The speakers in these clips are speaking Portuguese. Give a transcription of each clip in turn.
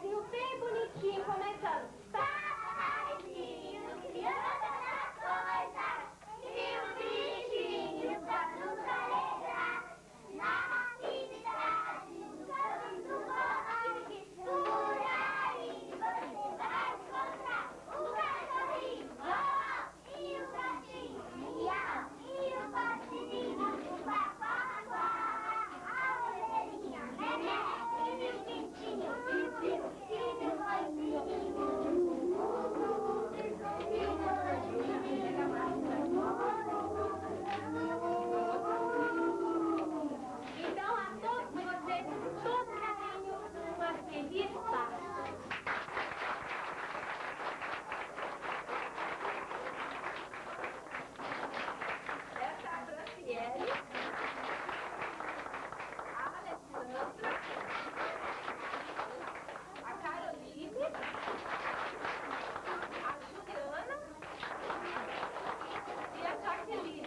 ballezinho bem bonitinho, começando. Paizinho, criança das coisas, e o bichinho pra nos alegrar. Na cidade, no canto bosque, por aí você vai encontrar o cachorrinho, e o gatinho, miau, e o passarinho, o papagaio, a orelhinha, e o pintinho, e o vozinho. Então, a todos vocês, todo carinho, uma feliz Páscoa. Essa é a Franciele, a Alessandra, a Caroline, a Juliana e a Jaqueline.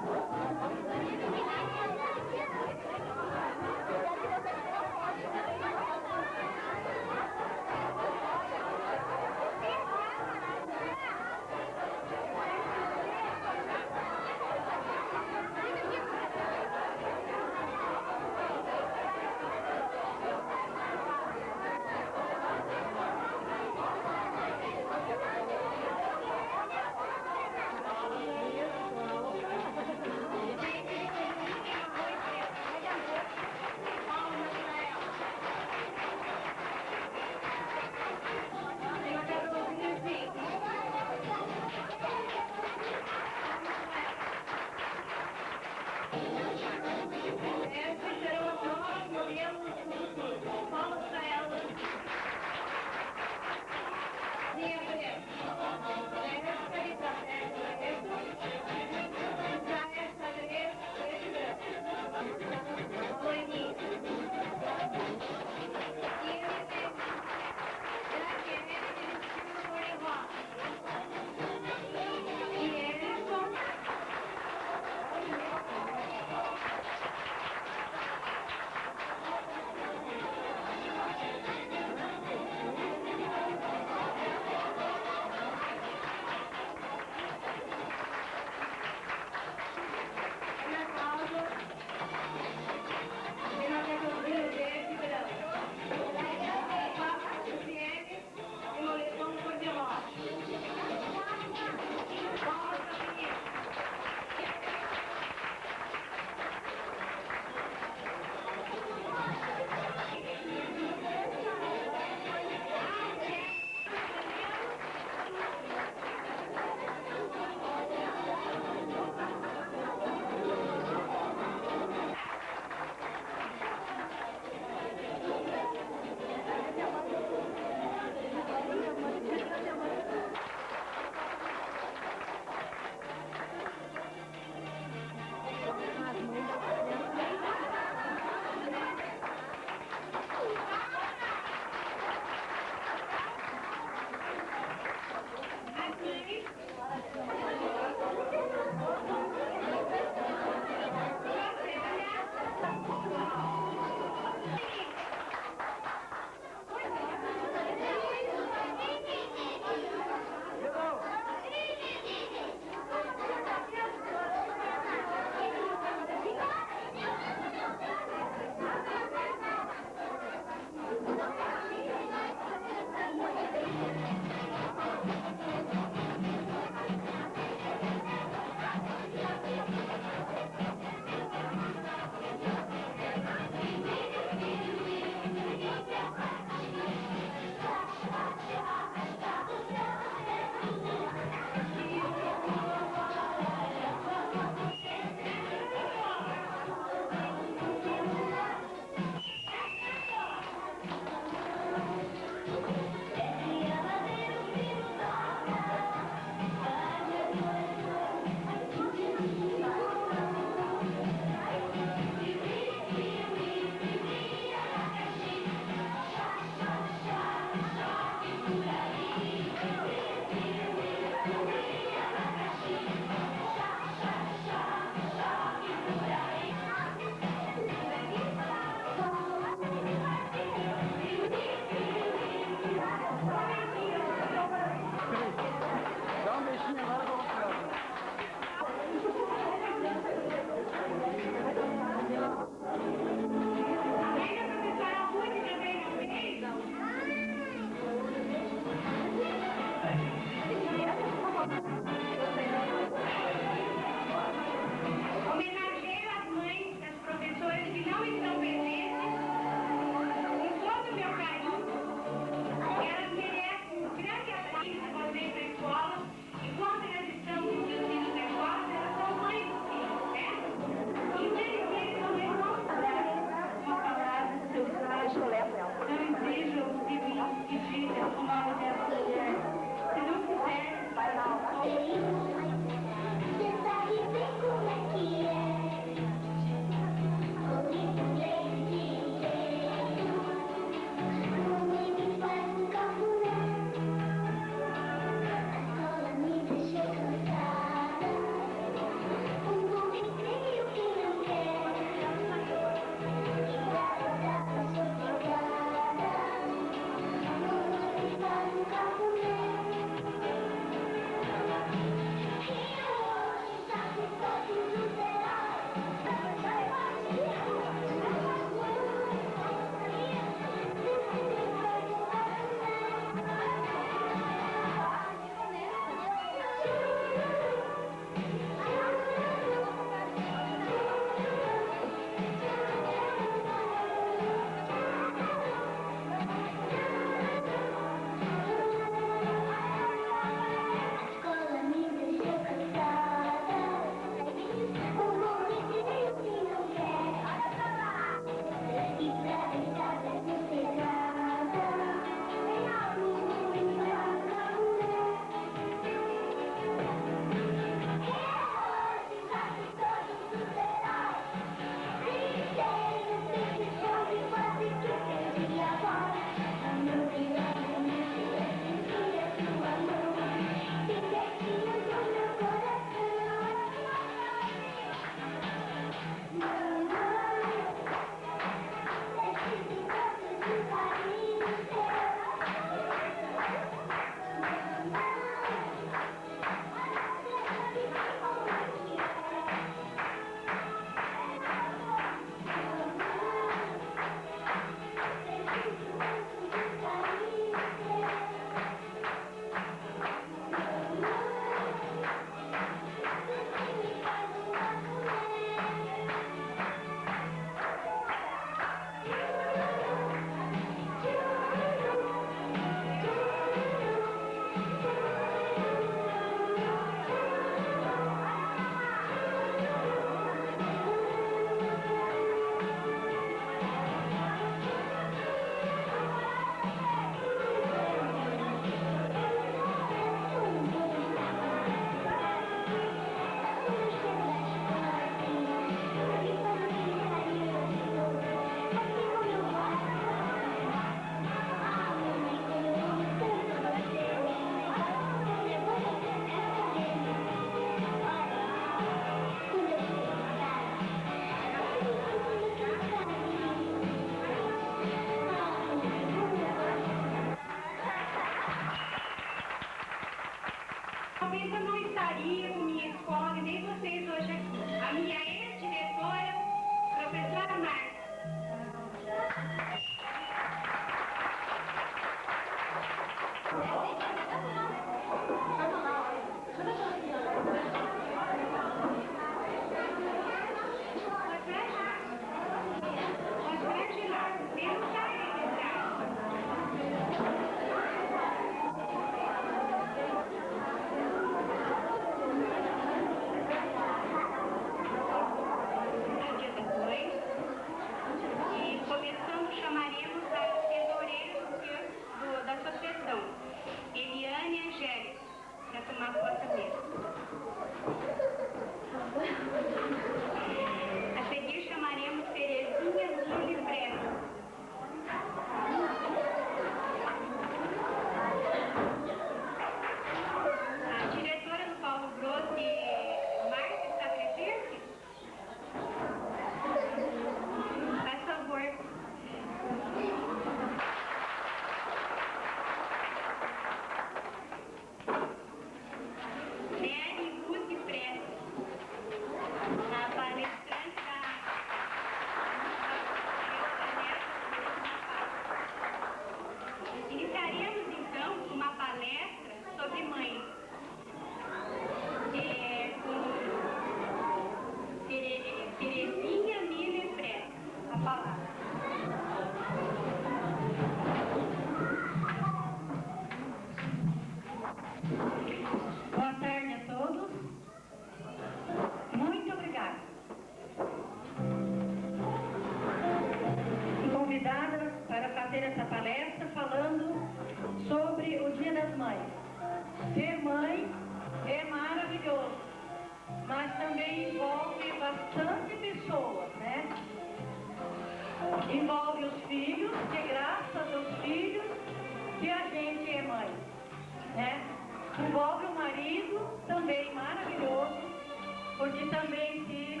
porque também se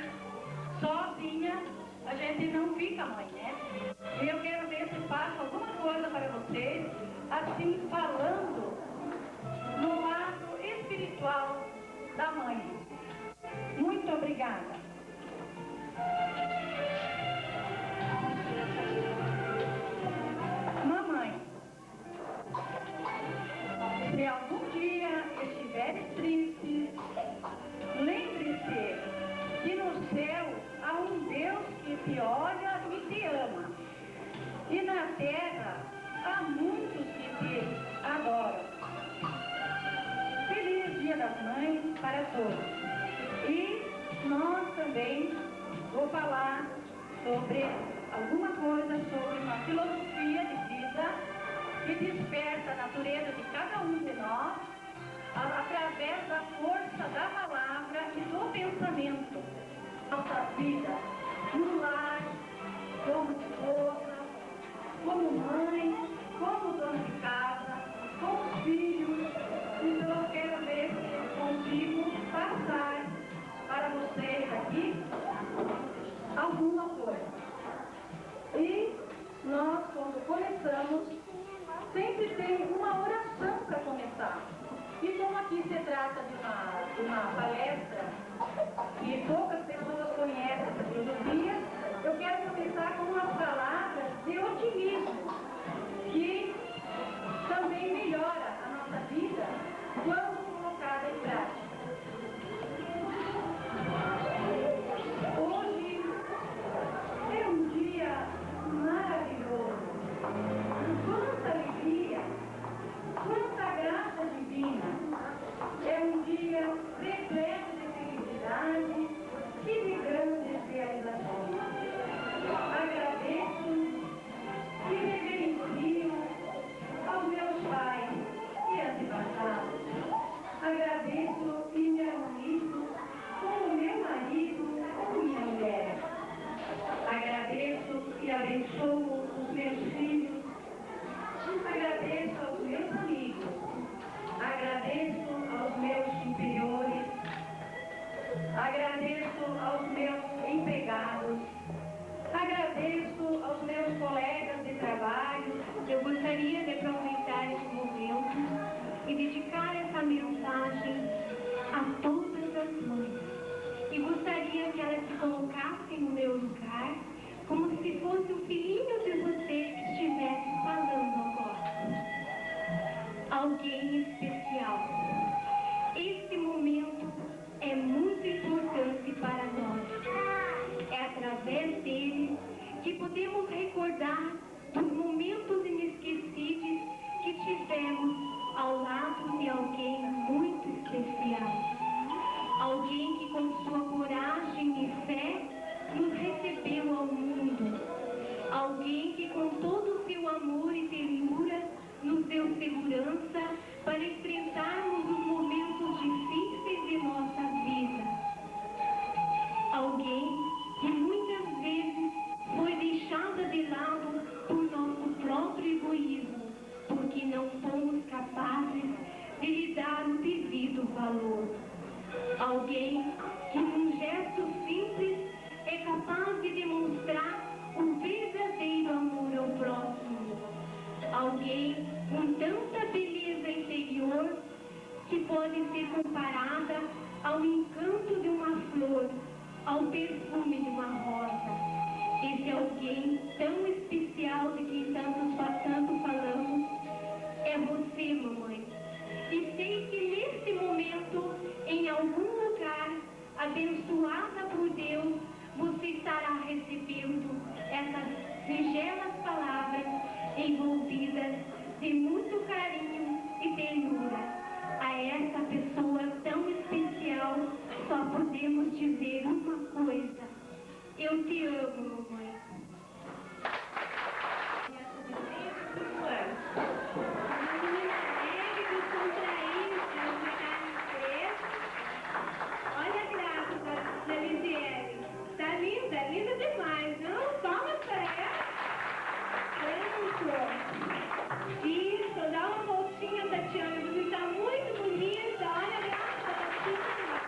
sozinha a gente não fica mãe, né? E eu quero ver se faço alguma coisa para vocês, assim falando no lado espiritual da mãe. Muito obrigada. Mamãe, se algum dia estiver triste, lembre-se que no céu há um Deus que te olha e te ama. E na terra há muitos que te adoram. Feliz Dia das Mães para todos. E nós também vou falar sobre alguma coisa sobre uma filosofia de vida que desperta a natureza de cada um de nós através da força da palavra e do pensamento. Nossa vida no lar, como esposa, como mãe, como dona de casa, como filho. Então eu quero ver se consigo passar para vocês aqui alguma coisa. E nós, quando começamos, sempre tem uma oração para começar. E como aqui se trata de uma palestra e poucas pessoas conhecem essa filosofia, eu quero começar com umas palavras de otimismo, que também melhora a nossa vida quando colocada em prática. Hoje é um dia maravilhoso. Quanta alegria, quanta graça divina. É um dia repleto de felicidade e de grandes realizações. Agradeço e reverencio aos meus pais e antepassados. Agradeço e me harmonizo com o meu marido ou minha mulher. Agradeço e abençoo os meus filhos. Agradeço aos meus amigos. Agradeço aos meus superiores. Agradeço aos meus empregados. Agradeço aos meus colegas de trabalho. Eu gostaria de aproveitar esse momento e dedicar essa mensagem a todas as mães. E gostaria que elas se colocassem no meu lugar, como se fosse o filhinho de vocês que estivesse falando agora. Alguém especial. Esse momento é muito importante para nós. É através dele que podemos recordar dos momentos inesquecíveis que tivemos ao lado de alguém muito especial. Alguém que com sua coragem e fé nos recebeu ao mundo. Alguém que com todo o seu amor e ternura nos deu segurança para enfrentarmos os momentos difíceis de nossa vida. Alguém que muitas vezes foi deixada de lado por nosso próprio egoísmo, porque não fomos capazes de lhe dar o devido valor. Alguém que num gesto simples é capaz de demonstrar um verdadeiro amor ao próximo. Alguém com tanta beleza interior que pode ser comparada ao encanto de uma flor, ao perfume de uma rosa. Esse alguém tão especial de quem tanto falamos é você, mamãe. E sei que nesse momento, em algum lugar, abençoada por Deus, você estará recebendo essas singelas palavras envolvidas de muito carinho e ternura. A essa pessoa tão especial, só podemos dizer uma coisa: eu te amo, mamãe. Olha a graça da Lisiele. Tá linda, linda demais, não? Palmas para ela. Pronto. Isso, dá uma voltinha, Tatiana. Você está muito bonita. Olha a graça da Tatiana.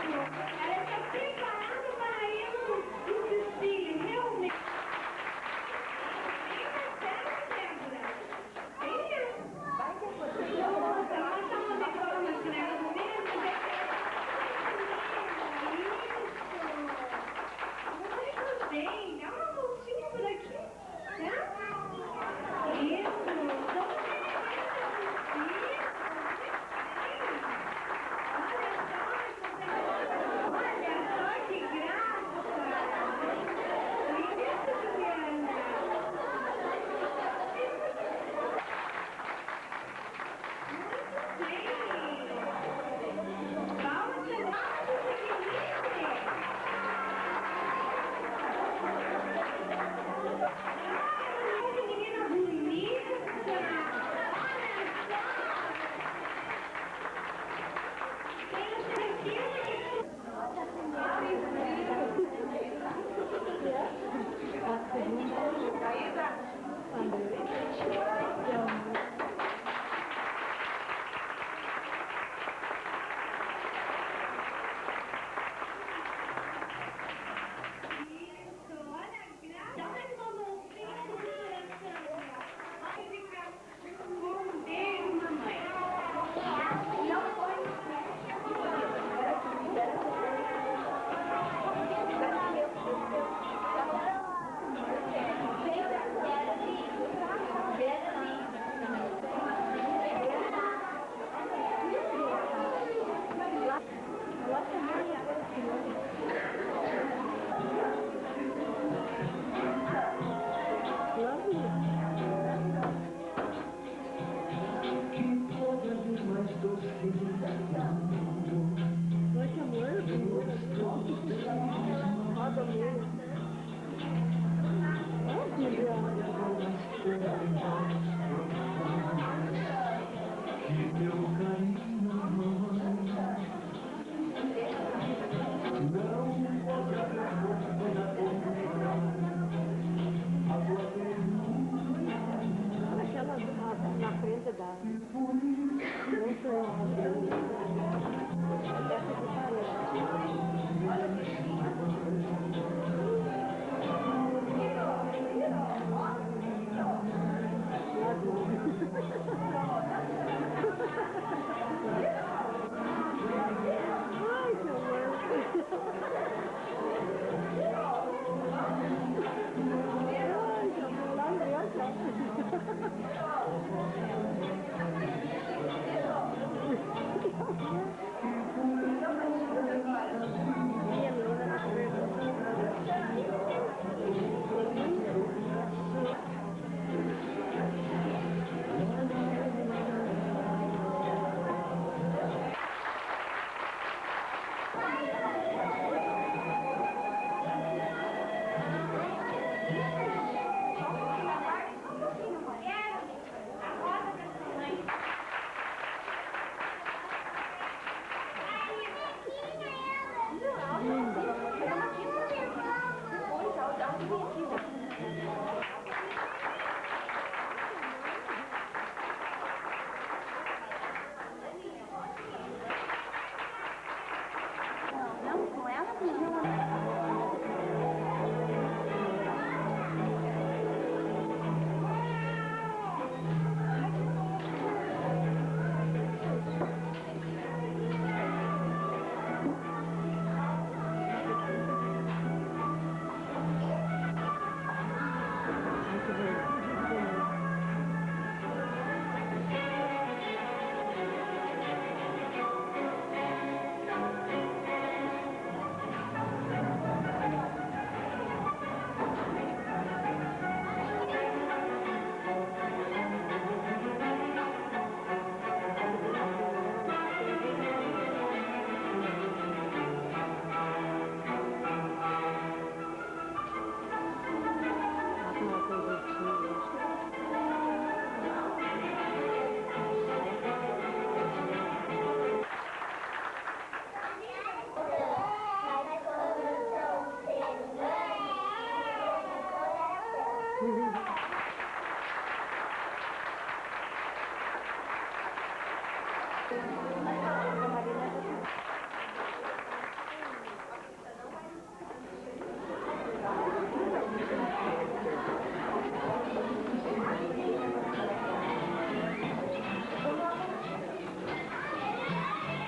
Ela está preparada para ir no desfile, realmente. Venha, Débora. Venha. Nossa, mas tá uma decoração nesse negócio mesmo. Muito bem. Dá uma voltinha por aqui. Tá? Isso. Aquela na frente da...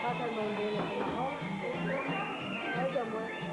Passa a mão dele aqui na mão. Olha, amor.